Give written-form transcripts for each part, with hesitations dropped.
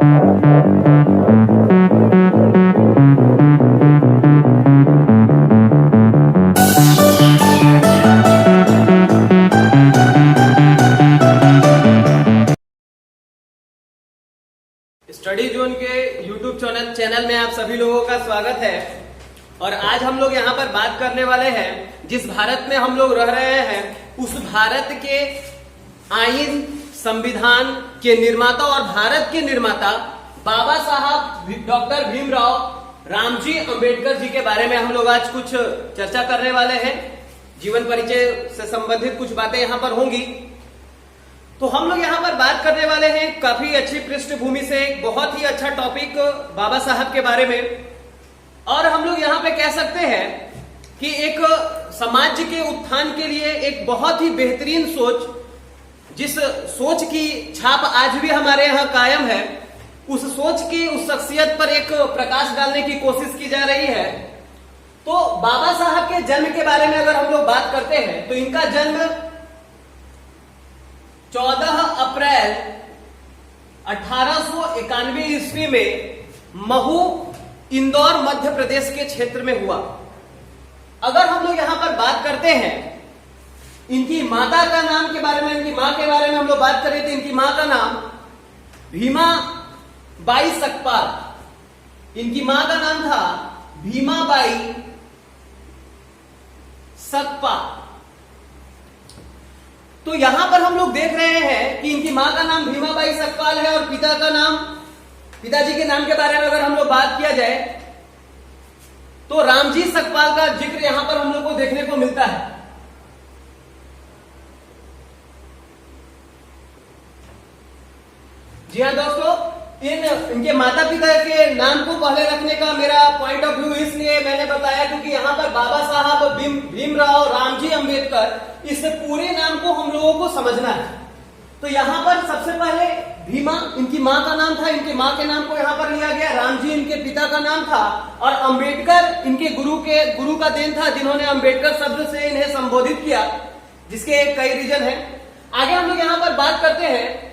Study zone के YouTube channel में आप सभी लोगों का स्वागत है। और आज हम लोग यहाँ पर बात करने वाले हैं, जिस भारत में हम लोग रह रहे हैं उस भारत के आईन संविधान के निर्माता और भारत के निर्माता बाबा साहब डॉक्टर भीमराव रामजी अंबेडकर जी के बारे में हम लोग आज कुछ चर्चा करने वाले हैं। जीवन परिचय से संबंधित कुछ बातें यहाँ पर होंगी। तो हम लोग यहाँ पर बात करने वाले हैं काफी अच्छी पृष्ठभूमि से, एक बहुत ही अच्छा टॉपिक बाबा साहब के बारे में। और हम लोग यहाँ पे कह सकते हैं कि एक समाज के उत्थान के लिए एक बहुत ही बेहतरीन सोच, जिस सोच की छाप आज भी हमारे यहाँ कायम है, उस सोच की उस शख्सियत पर एक प्रकाश डालने की कोशिश की जा रही है। तो बाबा साहब के जन्म के बारे में अगर हम लोग बात करते हैं तो इनका जन्म 14 अप्रैल 1891 ईस्वी में महू, इंदौर, मध्य प्रदेश के क्षेत्र में हुआ। अगर हम लोग यहां पर बात करते हैं इनकी माता का नाम के बारे में, इनकी मां के बारे में हम लोग बात करें तो इनकी मां का नाम भीमा बाई सकपाल। इनकी मां का नाम था भीमा बाई सकपाल। तो यहां पर हम लोग देख रहे हैं कि इनकी मां का नाम भीमाबाई सकपाल है और पिता का नाम, पिताजी के नाम के बारे में अगर हम लोग बात किया जाए तो रामजी सकपाल का जिक्र यहां पर हम लोग को देखने को मिलता है। जी हाँ दोस्तों, इनके माता पिता के नाम को पहले रखने का मेरा पॉइंट ऑफ व्यू इसलिए मैंने बताया क्योंकि यहाँ पर बाबा साहब भीमराव रामजी अंबेडकर, इस पूरे नाम को हम लोगों को समझना है। तो यहाँ पर सबसे पहले भीमा इनकी मां का नाम था, इनकी मां के नाम को यहाँ पर लिया गया। रामजी इनके पिता का नाम था और अंबेडकर इनके गुरु का देन था, जिन्होंने अंबेडकर शब्द से इन्हें संबोधित किया, जिसके कई रीजन है। आगे हम लोग यहाँ पर बात करते हैं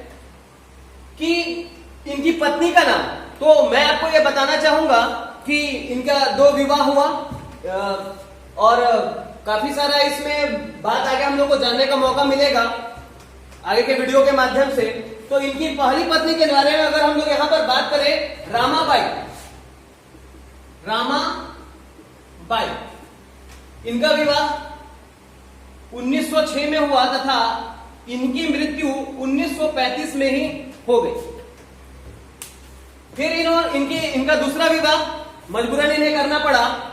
कि इनकी पत्नी का नाम। तो मैं आपको यह बताना चाहूंगा कि इनका 2 विवाह हुआ और काफी सारा इसमें बात आगे हम लोग को जानने का मौका मिलेगा आगे के वीडियो के माध्यम से। तो इनकी पहली पत्नी के बारे में अगर हम लोग यहां पर बात करें, रामाबाई, इनका विवाह 1906 में हुआ तथा इनकी मृत्यु 1935 में ही हो गई। फिर इनका दूसरा विवाह मजबूरन इन्हें करना पड़ा।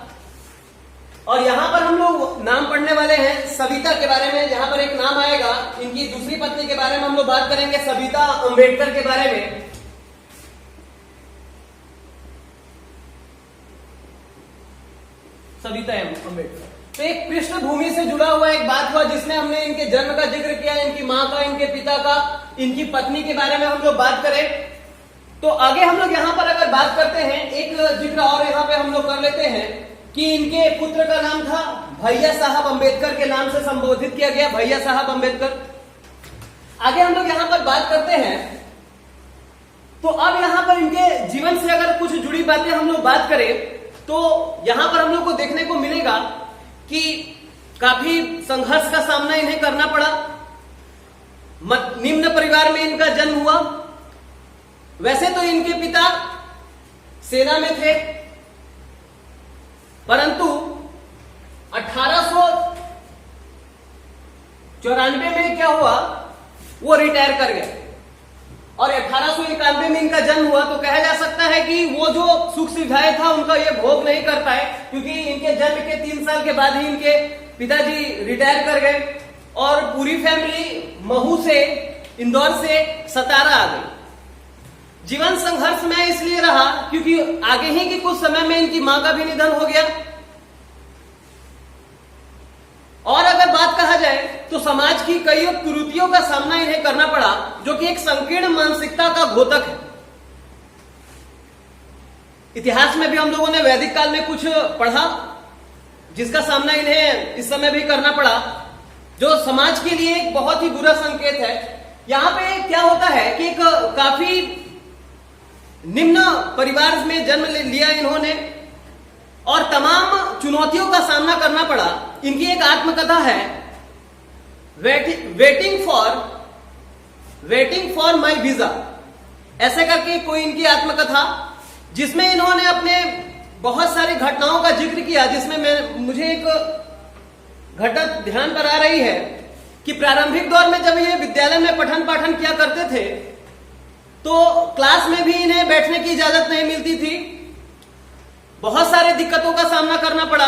और यहां पर हम लोग नाम पढ़ने वाले हैं सविता के बारे में। यहां पर एक नाम आएगा, इनकी दूसरी पत्नी के बारे में हम लोग बात करेंगे, सविता अंबेडकर के बारे में। सविता अंबेडकर। तो एक पृष्ठभूमि से जुड़ा हुआ एक बात हुआ जिसमें हमने इनके जन्म का जिक्र किया, इनकी मां का, इनके पिता का, इनकी पत्नी के बारे में हम लोग बात करें। तो आगे हम लोग यहां पर अगर बात करते हैं, एक जिक्र और यहां पे हम लोग कर लेते हैं कि इनके पुत्र का नाम था भैया साहब अंबेडकर के नाम से संबोधित किया गया, भैया साहब अंबेडकर। आगे हम लोग यहां पर बात करते हैं तो अब यहां पर इनके जीवन से अगर कुछ जुड़ी बातें हम लोग बात करें तो यहां पर हम लोग को देखने को मिलेगा कि काफी संघर्ष का सामना इन्हें करना पड़ा। निम्न परिवार में इनका जन्म हुआ। वैसे तो इनके पिता सेना में थे, परंतु 1894 में क्या हुआ, वो रिटायर कर गए और 1891 में इनका जन्म हुआ। तो कहा जा सकता है कि वो जो सुख सुविधाएं था उनका ये भोग नहीं कर पाए, क्योंकि इनके जन्म के 3 साल के बाद ही इनके पिताजी रिटायर कर गए और पूरी फैमिली महू से, इंदौर से सतारा आ गई। जीवन संघर्ष में इसलिए रहा क्योंकि आगे ही के कुछ समय में इनकी मां का भी निधन हो गया। और अगर बात कहा जाए तो समाज की कई कुरीतियों का सामना इन्हें करना पड़ा, जो कि एक संकीर्ण मानसिकता का घोतक है। इतिहास में भी हम लोगों ने वैदिक काल में कुछ पढ़ा जिसका सामना इन्हें इस समय भी करना पड़ा, जो समाज के लिए एक बहुत ही बुरा संकेत है। यहां पे क्या होता है कि एक काफी निम्न परिवार में जन्म लिया इन्होंने और तमाम चुनौतियों का सामना करना पड़ा। इनकी एक आत्मकथा है वेटिंग फॉर माई वीजा, ऐसे करके कोई इनकी आत्मकथा, जिसमें इन्होंने अपने बहुत सारी घटनाओं का जिक्र किया। जिसमें मुझे एक घटना ध्यान पर आ रही है कि प्रारंभिक दौर में जब ये विद्यालय में पठन पाठन किया करते थे तो क्लास में भी इन्हें बैठने की इजाजत नहीं मिलती थी। बहुत सारे दिक्कतों का सामना करना पड़ा।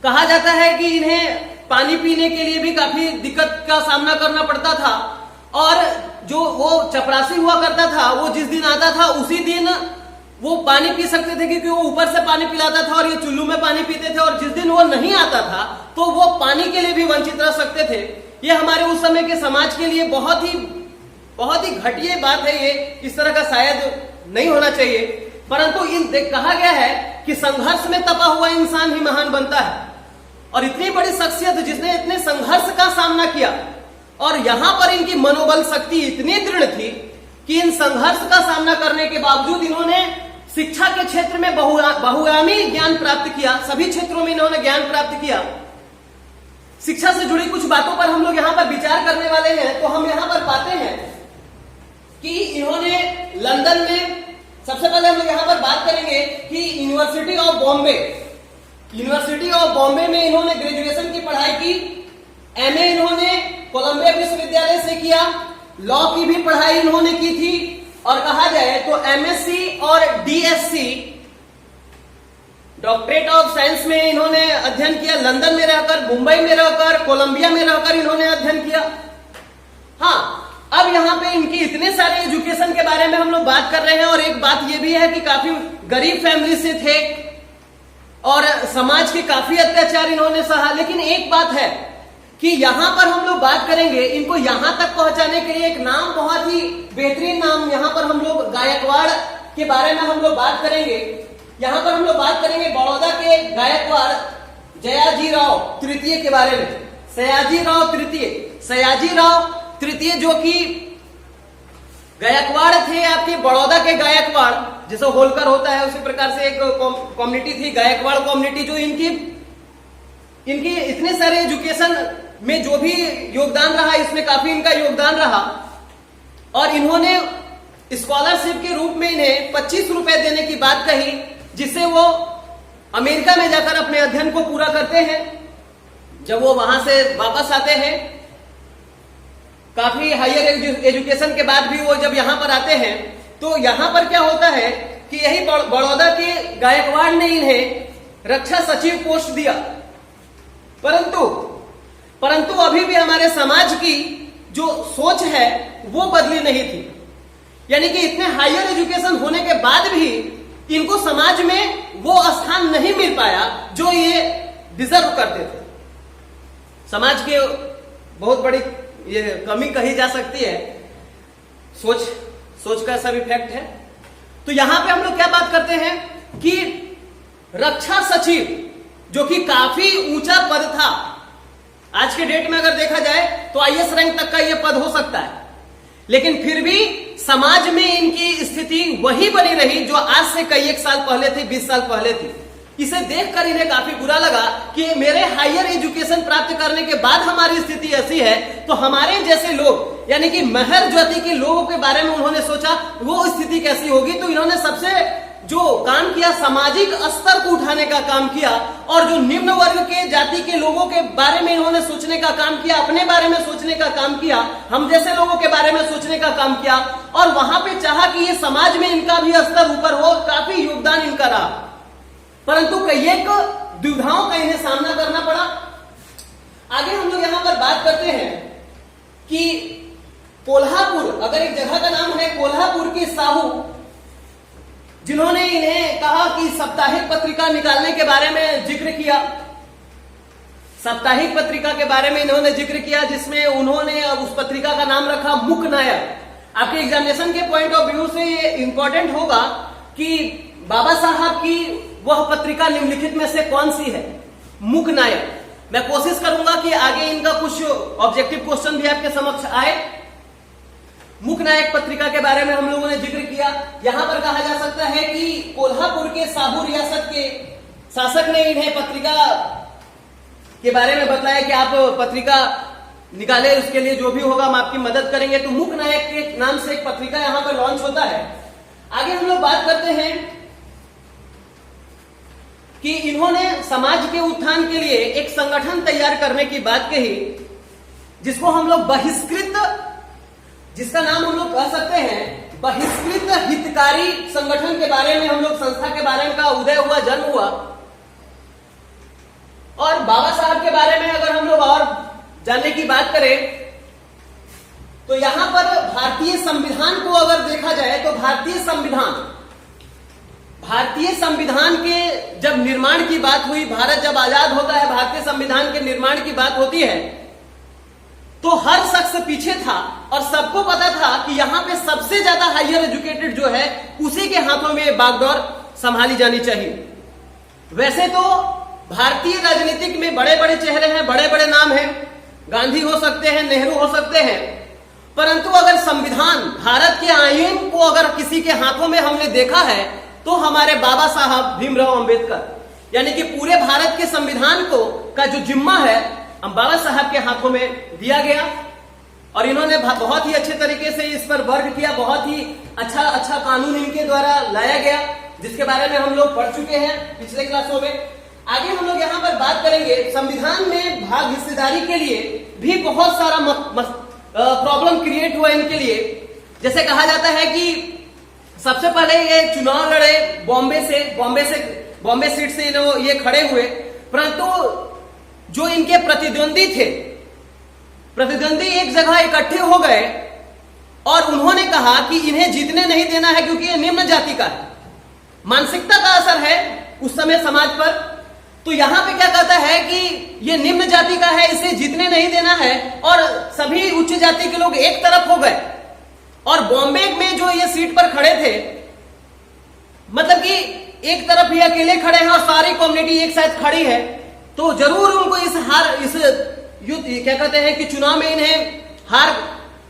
कहा जाता है कि इन्हें पानी पीने के लिए भी काफी दिक्कत का सामना करना पड़ता था और जो वो चपरासी हुआ करता था वो जिस दिन आता था उसी दिन वो पानी पी सकते थे, क्योंकि वो ऊपर से पानी पिलाता था और ये चुल्लू में पानी पीते थे, और जिस दिन वो नहीं आता था तो वो पानी के लिए भी वंचित रह सकते थे। ये हमारे उस समय के समाज के लिए बहुत ही घटिया बात है। ये इस तरह का शायद नहीं होना चाहिए, परंतु कहा गया है कि संघर्ष में तपा हुआ इंसान ही महान बनता है। और इतनी बड़ी शख्सियत जिसने इतने संघर्ष का सामना किया और यहां पर इनकी मनोबल शक्ति इतनी दृढ़ थी कि इन संघर्ष का सामना करने के बावजूद इन्होंने शिक्षा के क्षेत्र में बहुआयामी ज्ञान प्राप्त किया। सभी क्षेत्रों में इन्होंने ज्ञान प्राप्त किया। शिक्षा से जुड़ी कुछ बातों पर हम लोग यहाँ पर विचार करने वाले हैं। तो हम यहाँ पर पाते हैं कि इन्होंने लंदन में, सबसे पहले हम लोग यहाँ पर बात करेंगे कि यूनिवर्सिटी ऑफ बॉम्बे में इन्होंने ग्रेजुएशन की पढ़ाई की। एमए इन्होंने कोलंबिया विश्वविद्यालय से किया। लॉ की भी पढ़ाई इन्होंने की थी, और कहा जाए तो एमएससी और डीएससी डॉक्टरेट ऑफ साइंस में इन्होंने अध्ययन किया। लंदन में रहकर, मुंबई में रहकर, कोलंबिया में रहकर इन्होंने अध्ययन किया। हाँ, अब यहाँ पे इनकी इतने सारे एजुकेशन के बारे में हम लोग बात कर रहे हैं, और एक बात ये भी है कि काफी गरीब फैमिली से थे और समाज के काफी अत्याचार इन्होंने सहा। लेकिन एक बात है कि यहां पर हम लोग बात करेंगे, इनको यहां तक पहुंचाने के लिए एक नाम, बहुत ही बेहतरीन नाम, यहां पर हम लोग गायकवाड़ के बारे में हम लोग बात करेंगे। यहां पर हम लोग बात करेंगे बड़ौदा के गायकवाड़ जयाजीराव तृतीय के बारे में। सयाजीराव तृतीय जो कि गायकवाड़ थे, आपके बड़ौदा के गायकवाड़, जैसे होलकर होता है उसी प्रकार से एक कम्युनिटी थी गायकवाड़ कम्युनिटी, जो इनकी इतने सारे एजुकेशन में जो भी योगदान रहा, इसमें काफी इनका योगदान रहा। और इन्होंने स्कॉलरशिप के रूप में इन्हें 25 रुपए देने की बात कही, जिससे वो अमेरिका में जाकर अपने अध्ययन को पूरा करते हैं। जब वो वहां से वापस आते हैं, काफी हायर एजुकेशन के बाद भी वो जब यहां पर आते हैं, तो यहां पर क्या होता है कि यही बड़ौदा के गायकवाड़ ने इन्हें रक्षा सचिव पोस्ट दिया। परंतु अभी भी हमारे समाज की जो सोच है वो बदली नहीं थी। यानी कि इतने हायर एजुकेशन होने के बाद भी इनको समाज में वो स्थान नहीं मिल पाया जो ये डिजर्व करते थे। समाज के बहुत बड़ी ये कमी कही जा सकती है, सोच का सब इफेक्ट है। तो यहां पे हम लोग क्या बात करते हैं कि रक्षा सचिव, जो कि काफी ऊंचा पद था, आज के डेट में अगर देखा जाए तो आईएएस रैंक तक का यह पद हो सकता है, लेकिन फिर भी समाज में इनकी स्थिति वही बनी रही जो आज से कई एक साल पहले थी, 20 साल पहले थी। इसे देखकर इन्हें काफी बुरा लगा कि मेरे हायर एजुकेशन प्राप्त करने के बाद हमारी स्थिति ऐसी है, तो हमारे जैसे लोग यानी कि महर जाति के लोगों के बारे में उन्होंने सोचा वो स्थिति कैसी होगी। तो इन्होंने सबसे जो काम किया, सामाजिक स्तर को उठाने का काम किया, और जो निम्न वर्ग के जाति के लोगों के बारे में इन्होंने सोचने का काम किया, अपने बारे में सोचने का काम किया, हम जैसे लोगों के बारे में सोचने का काम किया, और वहां पे चाहा कि ये समाज में इनका भी स्तर ऊपर हो। काफी योगदान इनका रहा, परंतु कई एक दुविधाओं का इन्हें सामना करना पड़ा। आगे हम लोग यहां पर बात करते हैं कि कोल्हापुर, अगर एक जगह का नाम है कोल्हापुर की साहू, जिन्होंने इन्हें कहा कि साप्ताहिक पत्रिका निकालने के बारे में जिक्र किया। साप्ताहिक पत्रिका के बारे में इन्होंने जिक्र किया, जिसमें उन्होंने उस पत्रिका का नाम रखा मुक नायक। आपके एग्जामिनेशन के पॉइंट ऑफ व्यू से ये इंपॉर्टेंट होगा कि बाबा साहब की वह पत्रिका निम्नलिखित में से कौन सी है, मुक नायक। मैं कोशिश करूंगा कि आगे इनका कुछ ऑब्जेक्टिव क्वेश्चन भी आपके समक्ष आए। मुक नायक पत्रिका के बारे में हम लोगों ने जिक्र किया। यहां पर कहा जा सकता है कि कोल्हापुर के साहू रियासत के शासक ने इन्हें पत्रिका के बारे में बताया कि आप पत्रिका निकाले, उसके लिए जो भी होगा हम आपकी मदद करेंगे। तो मुक नायक के नाम से एक पत्रिका यहां पर लॉन्च होता है। आगे हम लोग बात करते हैं कि इन्होंने समाज के उत्थान के लिए एक संगठन तैयार करने की बात कही, जिसको हम लोग बहिष्कृत, जिसका नाम हम लोग कह सकते हैं बहिष्कृत हितकारी संगठन के बारे में हम लोग संस्था के बारे में का उदय हुआ, जन्म हुआ। और बाबा साहब के बारे में अगर हम लोग और जानने की बात करें तो यहां पर भारतीय संविधान को अगर देखा जाए तो भारतीय संविधान के जब निर्माण की बात हुई, भारत जब आजाद होता है, भारतीय संविधान के निर्माण की बात होती है, तो हर शख्स पीछे था और सबको पता था कि यहां पे सबसे ज्यादा हायर एजुकेटेड जो है उसी के हाथों में बागडोर संभाली जानी चाहिए। वैसे तो भारतीय राजनीतिक में बड़े बड़े चेहरे हैं, बड़े बड़े नाम हैं, गांधी हो सकते हैं, नेहरू हो सकते हैं, परंतु अगर संविधान, भारत के आईन को अगर किसी के हाथों में हमने देखा है तो हमारे बाबा साहब भीमराव अंबेडकर, यानी कि पूरे भारत के संविधान को का जो जिम्मा है हम बाबा साहब के हाथों में दिया गया। और इन्होंने बहुत ही अच्छे तरीके से इस पर वर्क किया, बहुत ही अच्छा कानून इनके द्वारा लाया गया, जिसके बारे में हम लोग पढ़ चुके हैं पिछले क्लासों में। आगे हम लोग यहाँ पर बात करेंगे, संविधान में भाग हिस्सेदारी के लिए भी बहुत सारा प्रॉब्लम क्रिएट हुआ इनके लिए। जैसे कहा जाता है कि सबसे पहले ये चुनाव लड़े बॉम्बे सीट से ये खड़े हुए, परंतु जो इनके प्रतिद्वंदी थे, प्रतिद्वंदी एक जगह इकट्ठे हो गए और उन्होंने कहा कि इन्हें जीतने नहीं देना है क्योंकि ये निम्न जाति का है। मानसिकता का असर है उस समय समाज पर। तो यहां पे क्या कहता है कि ये निम्न जाति का है, इसे जीतने नहीं देना है, और सभी उच्च जाति के लोग एक तरफ हो गए। और बॉम्बे में जो ये सीट पर खड़े थे, मतलब कि एक तरफ ये अकेले खड़े हैं और सारी कम्युनिटी एक साथ खड़ी है, तो जरूर उनको इस युद्ध क्या कहते हैं कि चुनाव में इन्हें हार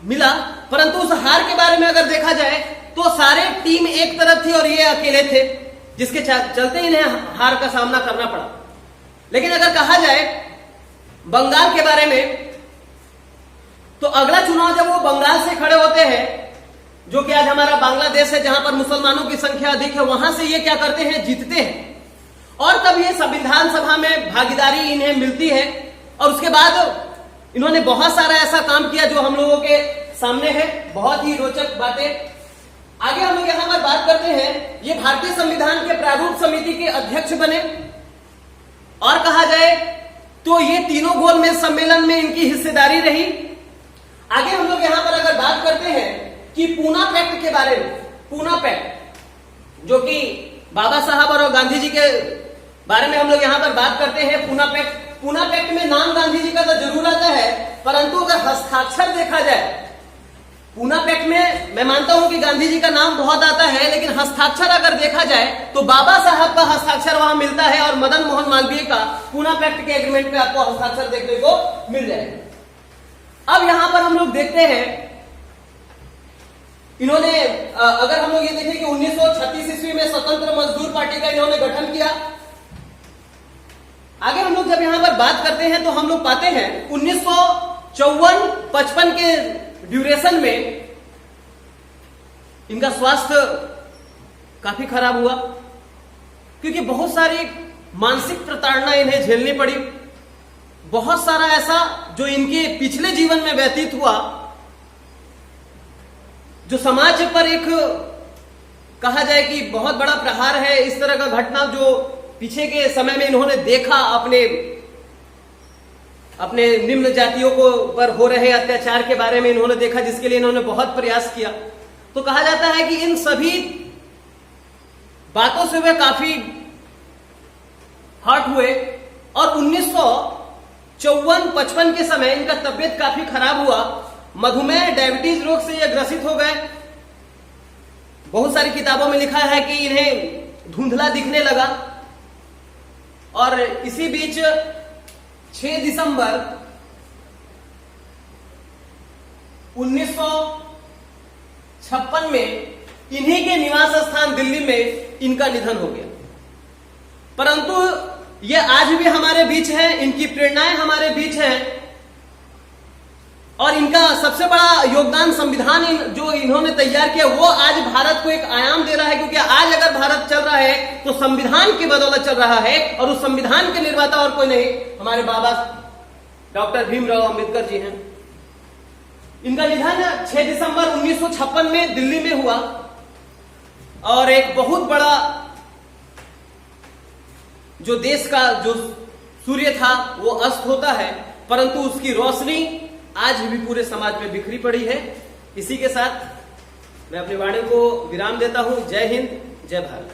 मिला। परंतु उस हार के बारे में अगर देखा जाए तो सारे टीम एक तरफ थी और ये अकेले थे, जिसके चलते इन्हें हार का सामना करना पड़ा। लेकिन अगर कहा जाए बंगाल के बारे में, तो अगला चुनाव जब वो बंगाल से खड़े होते हैं, जो कि आज हमारा बांग्लादेश है, जहां पर मुसलमानों की संख्या अधिक है, वहां से ये क्या करते हैं, जीतते हैं। और तब ये संविधान सभा में भागीदारी इन्हें मिलती है। और उसके बाद इन्होंने बहुत सारा ऐसा काम किया जो हम लोगों के सामने है, बहुत ही रोचक बातें। आगे हम लोग यहां पर बात करते हैं, ये भारतीय संविधान के प्रारूप समिति के अध्यक्ष बने। और कहा जाए तो ये तीनों गोलमेज सम्मेलन में इनकी हिस्सेदारी रही। आगे हम लोग यहां पर अगर बात करते हैं कि पूना पैक्ट के बारे में, पूना पैक्ट जो कि बाबा साहब और गांधी जी के बारे में हम लोग यहां पर बात करते हैं। पूना पैक्ट में नाम गांधी जी का तो जरूर आता है, परंतु अगर हस्ताक्षर देखा जाए, पूना पैक्ट में मैं मानता हूं कि गांधी जी का नाम बहुत आता है, लेकिन हस्ताक्षर अगर देखा जाए तो बाबा साहब का हस्ताक्षर वहां मिलता है और मदन मोहन मालवीय का पूना पैक्ट के एग्रीमेंट पे आपको हस्ताक्षर देखने को मिल जाएगा। अब यहां पर हम लोग देखते हैं, इन्होंने अगर हम लोग ये देखें कि 1936 ईस्वी में स्वतंत्र मजदूर पार्टी का इन्होंने गठन किया। आगे हम लोग जब यहां पर बात करते हैं तो हम लोग पाते हैं 1954-55 के ड्यूरेशन में इनका स्वास्थ्य काफी खराब हुआ, क्योंकि बहुत सारी मानसिक प्रताड़ना इन्हें झेलनी पड़ी। बहुत सारा ऐसा जो इनके पिछले जीवन में व्यतीत हुआ, जो समाज पर एक कहा जाए कि बहुत बड़ा प्रहार है। इस तरह का घटना जो पीछे के समय में इन्होंने देखा, अपने निम्न जातियों को पर हो रहे अत्याचार के बारे में इन्होंने देखा, जिसके लिए इन्होंने बहुत प्रयास किया। तो कहा जाता है कि इन सभी बातों से वे काफी हर्ट हुए और 1954-55 के समय इनका तबियत काफी खराब हुआ। मधुमेह, डायबिटीज रोग से ये ग्रसित हो गए। बहुत सारी किताबों में लिखा है कि इन्हें धुंधला दिखने लगा। और इसी बीच 6 दिसंबर 1956 में इन्हीं के निवास स्थान दिल्ली में इनका निधन हो गया। परंतु ये आज भी हमारे बीच है, इनकी प्रेरणाएं हमारे बीच हैं और इनका सबसे बड़ा योगदान संविधान जो इन्होंने तैयार किया वो आज भारत को एक आयाम दे रहा है, क्योंकि आज अगर भारत चल रहा है तो संविधान की बदौलत चल रहा है और उस संविधान के निर्माता और कोई नहीं, हमारे बाबा डॉक्टर भीमराव अंबेडकर जी हैं। इनका निधन 6 दिसंबर 1956 में दिल्ली में हुआ और एक बहुत बड़ा जो देश का जो सूर्य था वो अस्त होता है, परंतु उसकी रोशनी आज भी पूरे समाज में बिखरी पड़ी है। इसी के साथ मैं अपनी वाणी को विराम देता हूं। जय हिंद, जय भारत।